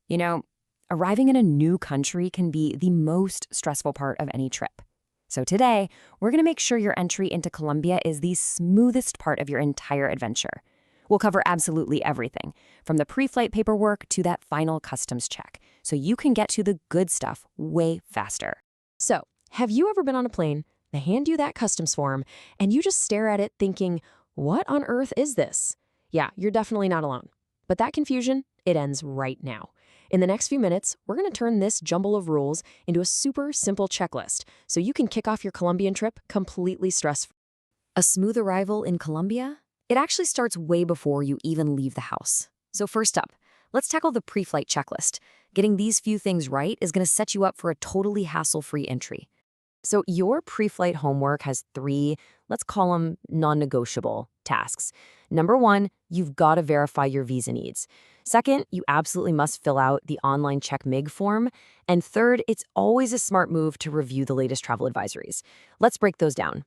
You know, arriving in a new country can be the most stressful part of any trip. So today, we're going to make sure your entry into Colombia is the smoothest part of your entire adventure. We'll cover absolutely everything, from the pre-flight paperwork to that final customs check, so you can get to the good stuff way faster. So, have you ever been on a plane, they hand you that customs form, and you just stare at it thinking, what on earth is this? Yeah, you're definitely not alone. But that confusion, it ends right now. In the next few minutes, we're going to turn this jumble of rules into a super simple checklist so you can kick off your Colombian trip completely stress-free. A smooth arrival in Colombia? It actually starts way before you even leave the house. So first up, let's tackle the pre-flight checklist. Getting these few things right is going to set you up for a totally hassle-free entry. So your pre-flight homework has three, let's call them non-negotiable tasks. Number one, you've got to verify your visa needs. Second, you absolutely must fill out the online Check-Mig form. And third, it's always a smart move to review the latest travel advisories. Let's break those down.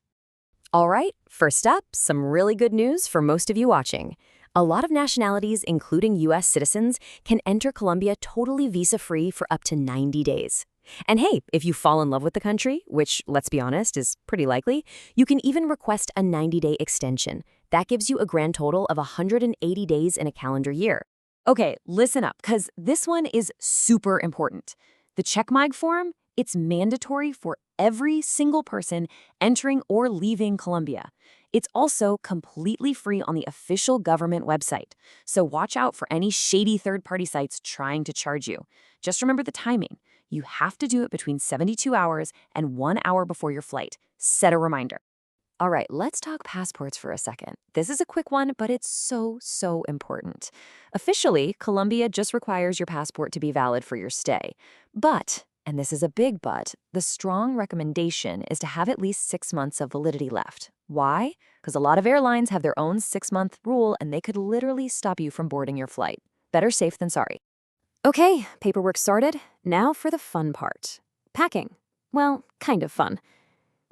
All right, first up, some really good news for most of you watching. A lot of nationalities, including U.S. citizens, can enter Colombia totally visa-free for up to 90 days. And hey, if you fall in love with the country, which, let's be honest, is pretty likely, you can even request a 90-day extension. That gives you a grand total of 180 days in a calendar year. Okay, listen up, because this one is super important. The Check-Mig form, it's mandatory for every single person entering or leaving Colombia. It's also completely free on the official government website, so watch out for any shady third-party sites trying to charge you. Just remember the timing. You have to do it between 72 hours and 1 hour before your flight. Set a reminder. All right, let's talk passports for a second. This is a quick one, but it's so important. Officially, Colombia just requires your passport to be valid for your stay. But, and this is a big but, the strong recommendation is to have at least 6 months of validity left. Why? Because a lot of airlines have their own 6-month rule and they could literally stop you from boarding your flight. Better safe than sorry. Okay, paperwork sorted. Now for the fun part. Packing. Well, kind of fun.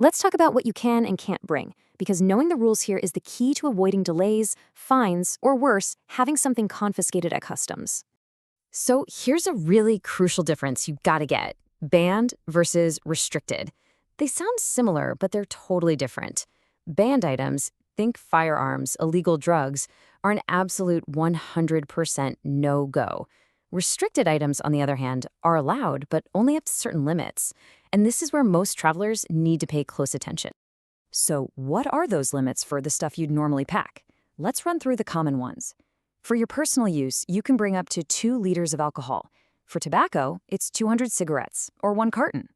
Let's talk about what you can and can't bring, because knowing the rules here is the key to avoiding delays, fines, or worse, having something confiscated at customs. So here's a really crucial difference you gotta get. Banned versus restricted. They sound similar, but they're totally different. Banned items, think firearms, illegal drugs, are an absolute 100% no-go. Restricted items, on the other hand, are allowed, but only up to certain limits. And this is where most travelers need to pay close attention. So what are those limits for the stuff you'd normally pack? Let's run through the common ones. For your personal use, you can bring up to 2 liters of alcohol. For tobacco, it's 200 cigarettes, or 1 carton.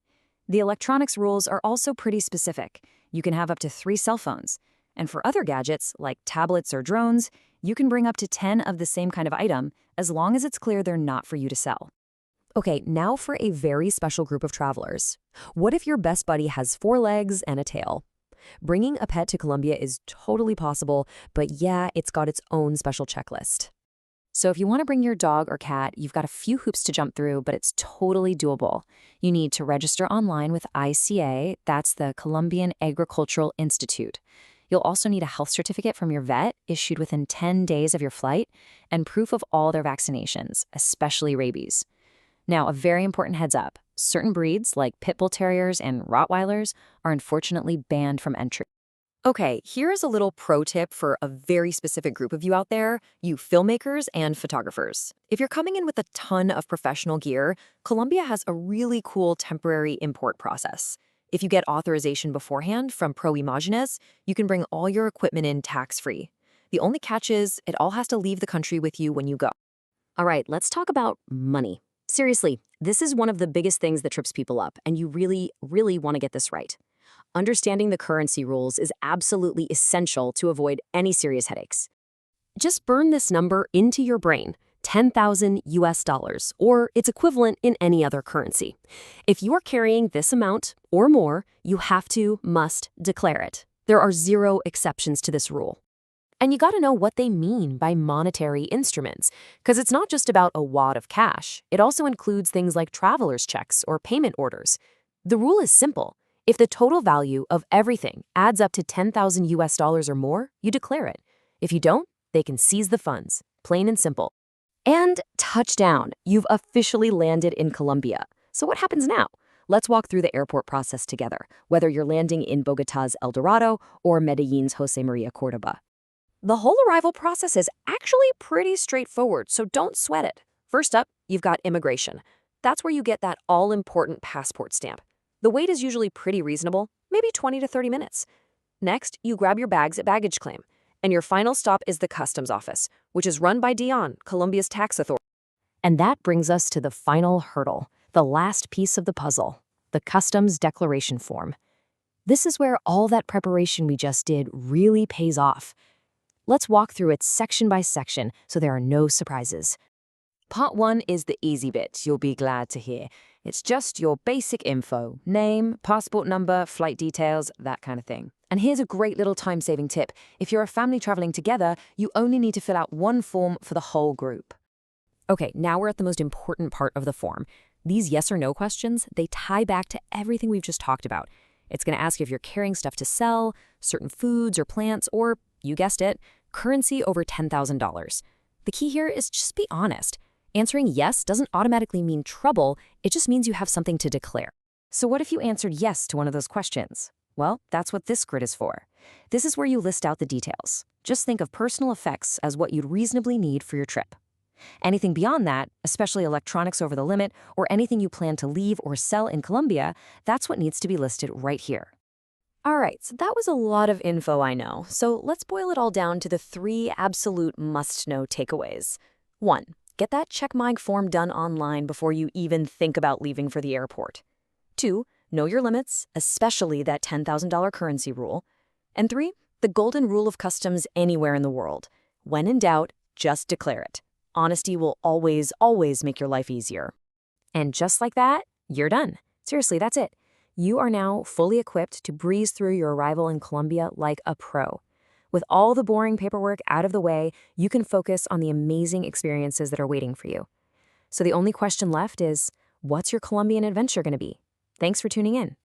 The electronics rules are also pretty specific. You can have up to 3 cell phones. And for other gadgets, like tablets or drones, you can bring up to 10 of the same kind of item, as long as it's clear they're not for you to sell. Okay, now for a very special group of travelers. What if your best buddy has 4 legs and a tail? Bringing a pet to Colombia is totally possible, but yeah, it's got its own special checklist. So if you want to bring your dog or cat, you've got a few hoops to jump through, but it's totally doable. You need to register online with ICA, that's the Colombian Agricultural Institute. You'll also need a health certificate from your vet issued within 10 days of your flight and proof of all their vaccinations, especially rabies. Now, a very important heads up, certain breeds like pit bull terriers and Rottweilers are unfortunately banned from entry. Okay, here's a little pro tip for a very specific group of you out there, you filmmakers and photographers. If you're coming in with a ton of professional gear, Colombia has a really cool temporary import process. If you get authorization beforehand from Pro Imagines, you can bring all your equipment in tax-free. The only catch is it all has to leave the country with you when you go. All right, let's talk about money. Seriously, this is one of the biggest things that trips people up, and you really want to get this right. Understanding the currency rules is absolutely essential to avoid any serious headaches. Just burn this number into your brain, 10,000 US dollars, or its equivalent in any other currency. If you are carrying this amount or more, you must declare it. There are 0 exceptions to this rule. And you gotta know what they mean by monetary instruments, because it's not just about a wad of cash. It also includes things like traveler's checks or payment orders. The rule is simple. If the total value of everything adds up to 10,000 US dollars or more, you declare it. If you don't, they can seize the funds. Plain and simple. And touchdown! You've officially landed in Colombia. So what happens now? Let's walk through the airport process together, whether you're landing in Bogota's El Dorado or Medellin's Jose Maria Cordoba. The whole arrival process is actually pretty straightforward, so don't sweat it. First up, you've got immigration. That's where you get that all-important passport stamp. The wait is usually pretty reasonable, maybe 20 to 30 minutes. Next, you grab your bags at baggage claim. And your final stop is the customs office, which is run by Dion, Colombia's tax authority. And that brings us to the final hurdle, the last piece of the puzzle, the customs declaration form. This is where all that preparation we just did really pays off. Let's walk through it section by section so there are no surprises. Part 1 is the easy bit, you'll be glad to hear. It's just your basic info, name, passport number, flight details, that kind of thing. And here's a great little time-saving tip. If you're a family traveling together, you only need to fill out one form for the whole group. Okay, now we're at the most important part of the form. These yes or no questions, they tie back to everything we've just talked about. It's going to ask if you're carrying stuff to sell, certain foods or plants, or, you guessed it, currency over $10,000. The key here is just be honest. Answering yes doesn't automatically mean trouble, it just means you have something to declare. So what if you answered yes to one of those questions? Well, that's what this grid is for. This is where you list out the details. Just think of personal effects as what you'd reasonably need for your trip. Anything beyond that, especially electronics over the limit or anything you plan to leave or sell in Colombia, that's what needs to be listed right here. All right, so that was a lot of info, I know. So let's boil it all down to the 3 absolute must-know takeaways. 1. Get that Check-Mig form done online before you even think about leaving for the airport. 2. Know your limits, especially that $10,000 currency rule. And 3. The golden rule of customs anywhere in the world. When in doubt, just declare it. Honesty will always, always make your life easier. And just like that, you're done. Seriously, that's it. You are now fully equipped to breeze through your arrival in Colombia like a pro. With all the boring paperwork out of the way, you can focus on the amazing experiences that are waiting for you. So the only question left is, what's your Colombian adventure going to be? Thanks for tuning in.